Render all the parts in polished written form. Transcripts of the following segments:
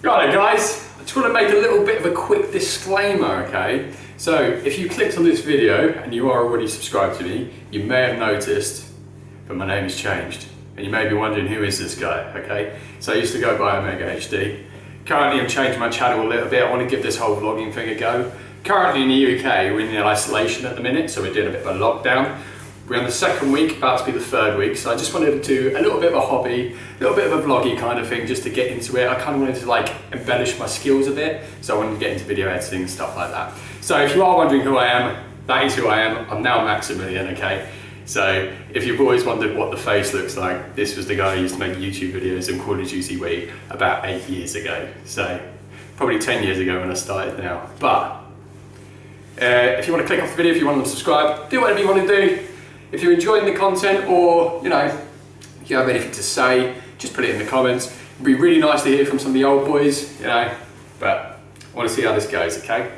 Right guys, I just want to make a little bit of a quick disclaimer, okay? So if you clicked on this video and you are already subscribed to me, you may have noticed that my name has changed. And you may be wondering, who is this guy, okay? So I used to go by Omega HD. Currently I'm changing my channel a little bit. I want to give this whole vlogging thing a go. Currently in the UK, we're in isolation at the minute, so we're doing a bit of a lockdown. We're on the second week, about to be the third week, so I just wanted to do a little bit of a hobby, a little bit of a vloggy kind of thing, just to get into it. I kind of wanted to like embellish my skills a bit, so I wanted to get into video editing and stuff like that. So if you are wondering who I am, that is who I am. I'm now Maximilian, okay? So if you've always wondered what the face looks like, this was the guy who used to make YouTube videos in Call of Duty Wii about 8 years ago. So probably 10 years ago when I started now. But if you want to click off the video, if you want to subscribe, do whatever you want to do. If you're enjoying the content, or if you have anything to say, just put it in the comments. It'd be really nice to hear from some of the old boys, but I want to see how this goes, okay?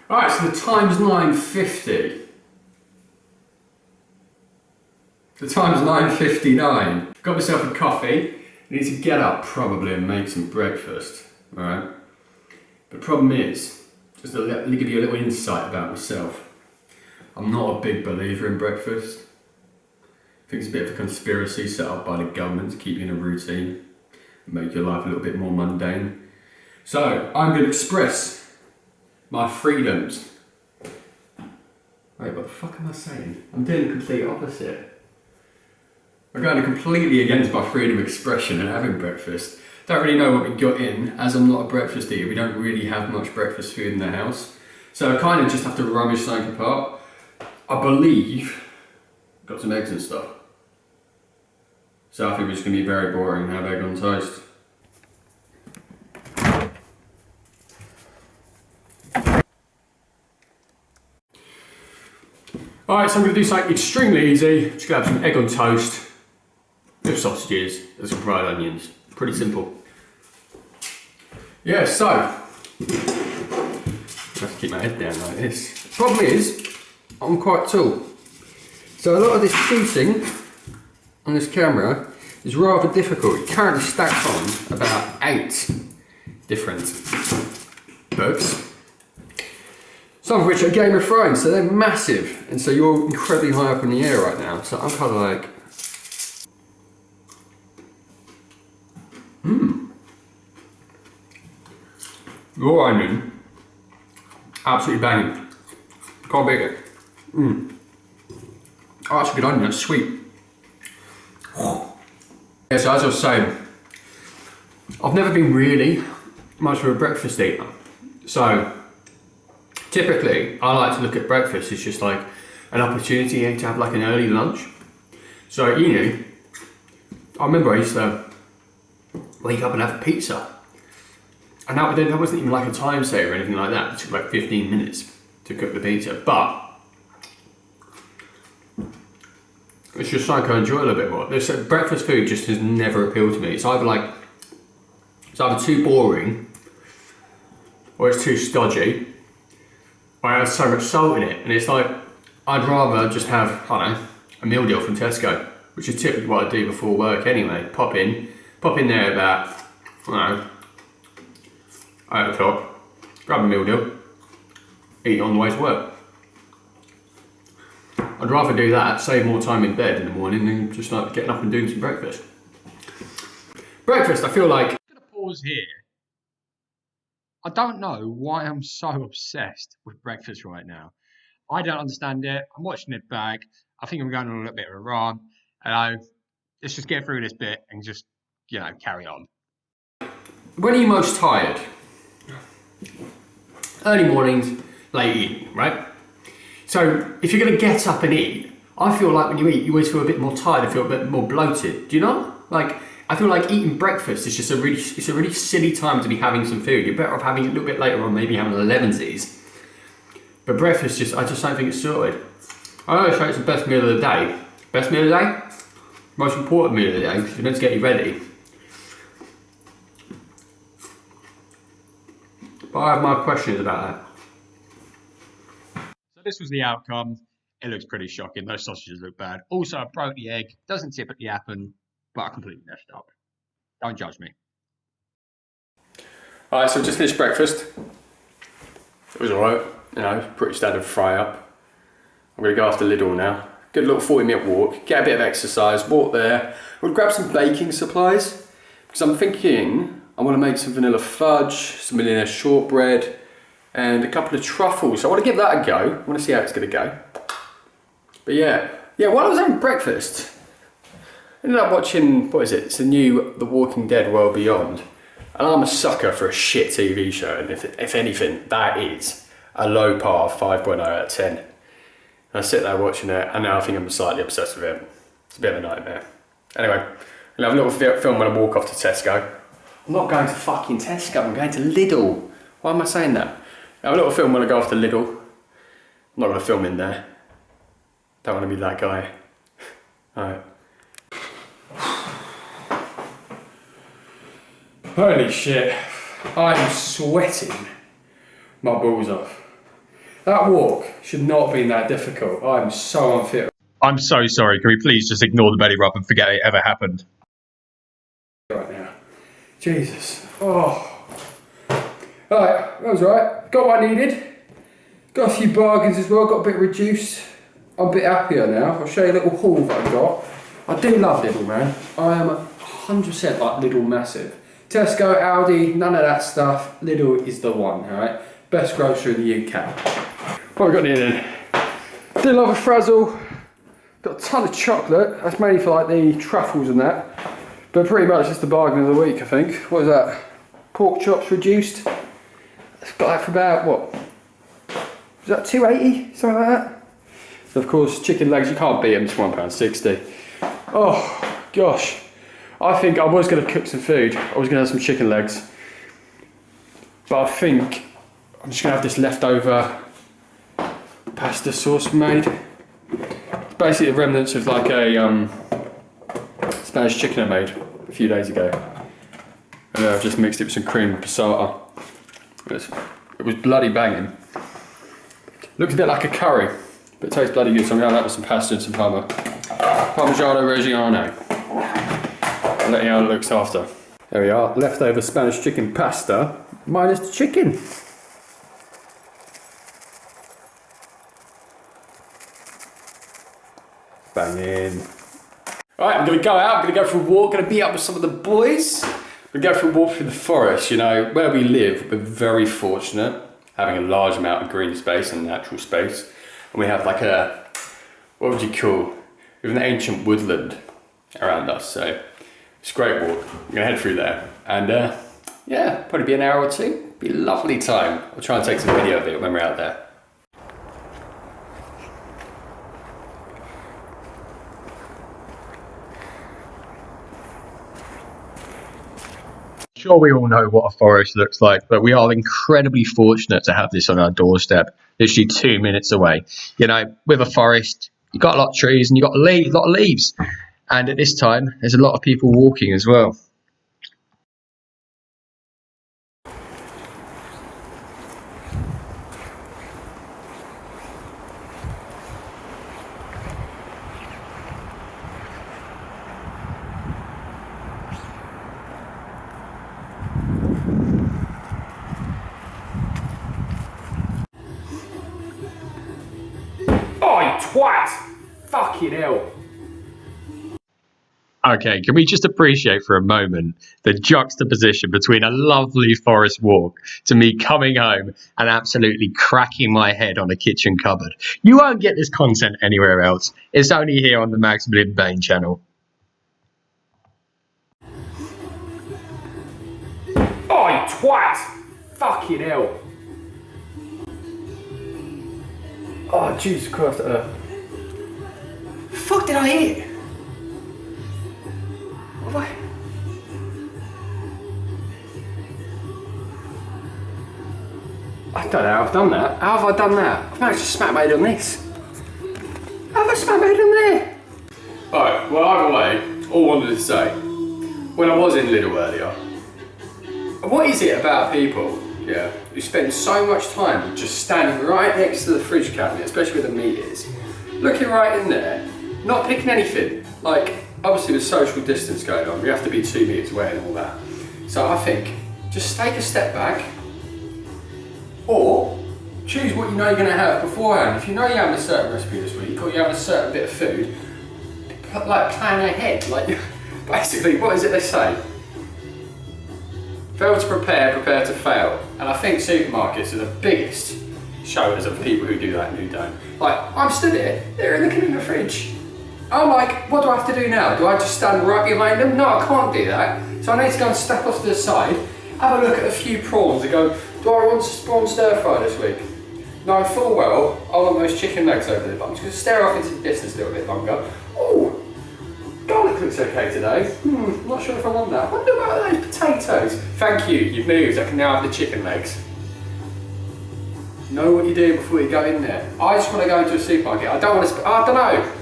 Alright, so the time's 9:50. The time's 9:59. Got myself a coffee. I need to get up probably and make some breakfast, alright? The problem is, just to let me give you a little insight about myself. I'm not a big believer in breakfast. I think it's a bit of a conspiracy set up by the government to keep you in a routine and make your life a little bit more mundane. So, I'm going to express my freedoms. Wait, what the fuck am I saying? I'm doing the complete opposite. I'm going completely against my freedom of expression and having breakfast. Don't really know what we got in, as I'm not a breakfast eater. We don't really have much breakfast food in the house. So I kind of just have to rummage something apart. I believe got some eggs and stuff. So I think it's going to be very boring to have egg on toast. Alright, so I'm going to do something extremely easy. Just going to have some egg on toast with sausages and some fried onions. Pretty simple. Yeah, so I have to keep my head down like this. Problem is, I'm quite tall. So a lot of this shooting on this camera is rather difficult. It currently stacks on about 8 different books. Some of which are Game of Thrones, so they're massive. And so you're incredibly high up in the air right now. So I'm kind of like, raw onion, absolutely banging. Can't beat it. Oh, that's a good onion, that's sweet. Yeah, so as I was saying, I've never been really much of a breakfast eater. So typically, I like to look at breakfast as just like an opportunity to have like an early lunch. So, I remember I used to wake up and have a pizza. And that wasn't even like a time saver or anything like that. It took like 15 minutes to cook the pizza. But it's just something I enjoy a little bit more. Breakfast food just has never appealed to me. It's either too boring, or it's too stodgy, or it has so much salt in it. And it's like, I'd rather just have, I don't know, a meal deal from Tesco, which is typically what I do before work anyway. Pop in there about, I don't know, 8 o'clock, grab a meal deal, eat it on the way to work. I'd rather do that, save more time in bed in the morning than just like getting up and doing some breakfast. Breakfast, I feel like... I'm going to pause here. I don't know why I'm so obsessed with breakfast right now. I don't understand it. I'm watching it back. I think I'm going on a little bit of a rant. Let's just get through this bit and just, carry on. When are you most tired? Early mornings, late evening, right? So if you're going to get up and eat, I feel like when you eat, you always feel a bit more tired and feel a bit more bloated. Do you know? Like, I feel like eating breakfast is just a really silly time to be having some food. You're better off having it a little bit later on, maybe having an 11s. But breakfast, I just don't think it's sorted. I always say it's the best meal of the day. Best meal of the day? Most important meal of the day, because you're meant to get you ready. But I have my questions about that. So this was the outcome. It looks pretty shocking. Those sausages look bad. Also, I broke the egg. Doesn't typically happen, but I completely messed up. Don't judge me. Alright, so just finished breakfast. It was alright, you know, pretty standard fry up. I'm gonna go after Lidl now. Get a little 40-minute walk, get a bit of exercise, walk there. We'll grab some baking supplies because I'm thinking I want to make some vanilla fudge, some millionaire shortbread, and a couple of truffles. So I want to give that a go. I want to see how it's gonna go. But yeah, while I was having breakfast, I ended up watching, what is it? It's the new The Walking Dead World Beyond. And I'm a sucker for a shit TV show, and if anything, that is a low par 5.0 out of 10. And I sit there watching it, and now I think I'm slightly obsessed with it. It's a bit of a nightmare. Anyway, I'll have a little film when I walk off to Tesco. I'm not going to fucking Tesco, I'm going to Lidl. Why am I saying that? I'll have a little film when I go off to Lidl. I'm not going to film in there. Don't want to be that guy. Alright. Holy shit, I'm sweating my balls off. That walk should not have been that difficult. I'm so unfit. I'm so sorry, can we please just ignore the belly rub and forget it ever happened? Right now. Jesus. Oh. Alright, that was alright. Got what I needed. Got a few bargains as well, got a bit reduced. I'm a bit happier now. I'll show you a little haul that I got. I do love Lidl, man. I am 100% like Lidl massive. Tesco, Aldi, none of that stuff. Lidl is the one, alright? Best grocery in the UK. What have we got in then? Do love a frazzle. Got a ton of chocolate. That's mainly for like the truffles and that. But pretty much it's the bargain of the week, I think. What is that? Pork chops reduced. It's got that for about, what? Was that $2.80? Something like that? So of course, chicken legs, you can't beat them to £1.60. Oh, gosh. I think I was going to cook some food. I was going to have some chicken legs. But I think I'm just going to have this leftover pasta sauce made. It's basically the remnants of like a Spanish chicken I made a few days ago. And I've just mixed it with some cream and passata. It was bloody banging. Looks a bit like a curry, but it tastes bloody good. So I'm going to have that with some pasta and some Parmigiano Reggiano. I'll let you know how it looks after. There we are, leftover Spanish chicken pasta minus the chicken. Banging. Alright, I'm gonna go out, I'm gonna go for a walk, gonna be up with some of the boys. We're gonna go for a walk through the forest. You know, where we live, we're very fortunate, having a large amount of green space and natural space. And we have like a, what would you call, we have an ancient woodland around us, so it's a great walk. I'm gonna head through there, and yeah, probably be an hour or two. Be a lovely time. I'll try and take some video of it when we're out there. Sure, we all know what a forest looks like, but we are incredibly fortunate to have this on our doorstep, literally 2 minutes away. You know, with a forest, you've got a lot of trees and you've got a lot of leaves. And at this time, there's a lot of people walking as well. Oh, you twat! Fucking hell. Okay, can we just appreciate for a moment the juxtaposition between a lovely forest walk to me coming home and absolutely cracking my head on a kitchen cupboard? You won't get this content anywhere else. It's only here on the Max Blindbane channel. Oh, you twat! Fucking hell. Oh, Jesus Christ. Fuck did I hit? What? I don't know how I've done that. How have I done that? I've managed to smack my head on this. How have I smacked my head on there? Alright, well either way, all I wanted to say, when I was in Lidl earlier, what is it about people, yeah, who spend so much time just standing right next to the fridge cabinet, especially where the meat is, looking right in there, not picking anything. Like, obviously with social distance going on, we have to be 2 meters away and all that. So I think just take a step back, or choose what you know you're going to have beforehand. If you know you're having a certain recipe this week, or you're having a certain bit of food, like plan ahead. Like basically, what is it they say? Fail to prepare, prepare to fail. And I think supermarkets are the biggest showers of people who do that and who don't. Like, I'm stood here, they're looking in the fridge. I'm like, what do I have to do now? Do I just stand right behind them? No, I can't do that. So I need to go and step off to the side, have a look at a few prawns and go, do I want prawn stir fry this week? No, full well, I want those chicken legs over there, but I'm just going to stare off into the distance a little bit longer. Oh, garlic looks okay today. Not sure if I want that. I wonder about those potatoes. Thank you, you've moved. I can now have the chicken legs. Know what you do before you go in there. I just want to go into a supermarket. I don't want to, I don't know.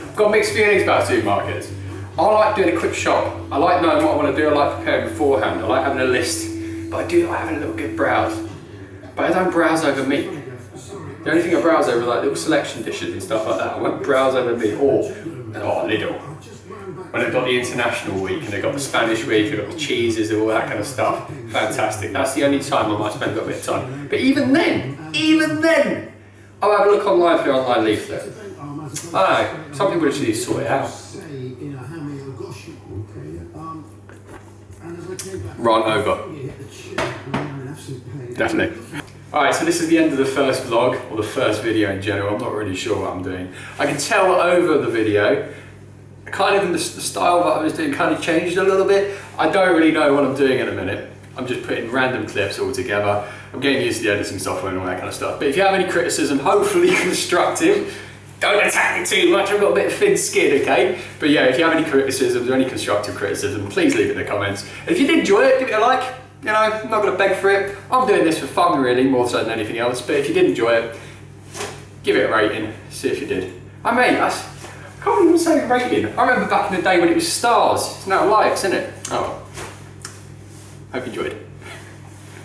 I've got mixed feelings about supermarkets. I like doing a quick shop. I like knowing what I want to do. I like preparing beforehand. I like having a list. But I do like having a little good browse. But I don't browse over meat. The only thing I browse over are like little selection dishes and stuff like that. I won't browse over meat. Or Lidl. When they've got the international week and they've got the Spanish week, they've got the cheeses and all that kind of stuff. Fantastic. That's the only time I might spend a little bit of time. But even then, I'll have a look online for the online leaflet. I don't know, some people just need to sort it out. Run over. Definitely. Alright, so this is the end of the first vlog, or the first video in general. I'm not really sure what I'm doing. I can tell over the video, kind of in the style that I was doing kind of changed a little bit. I don't really know what I'm doing in a minute. I'm just putting random clips all together. I'm getting used to the editing software and all that kind of stuff. But if you have any criticism, hopefully constructive, don't attack me too much, I've got a bit of thin skin, okay? But yeah, if you have any criticisms or any constructive criticism, please leave it in the comments. And if you did enjoy it, give it a like. You know, I'm not gonna beg for it. I'm doing this for fun really, more so than anything else. But if you did enjoy it, give it a rating, see if you did. I can't even say rating. I remember back in the day when it was stars. It's now likes, isn't it? Oh, hope you enjoyed.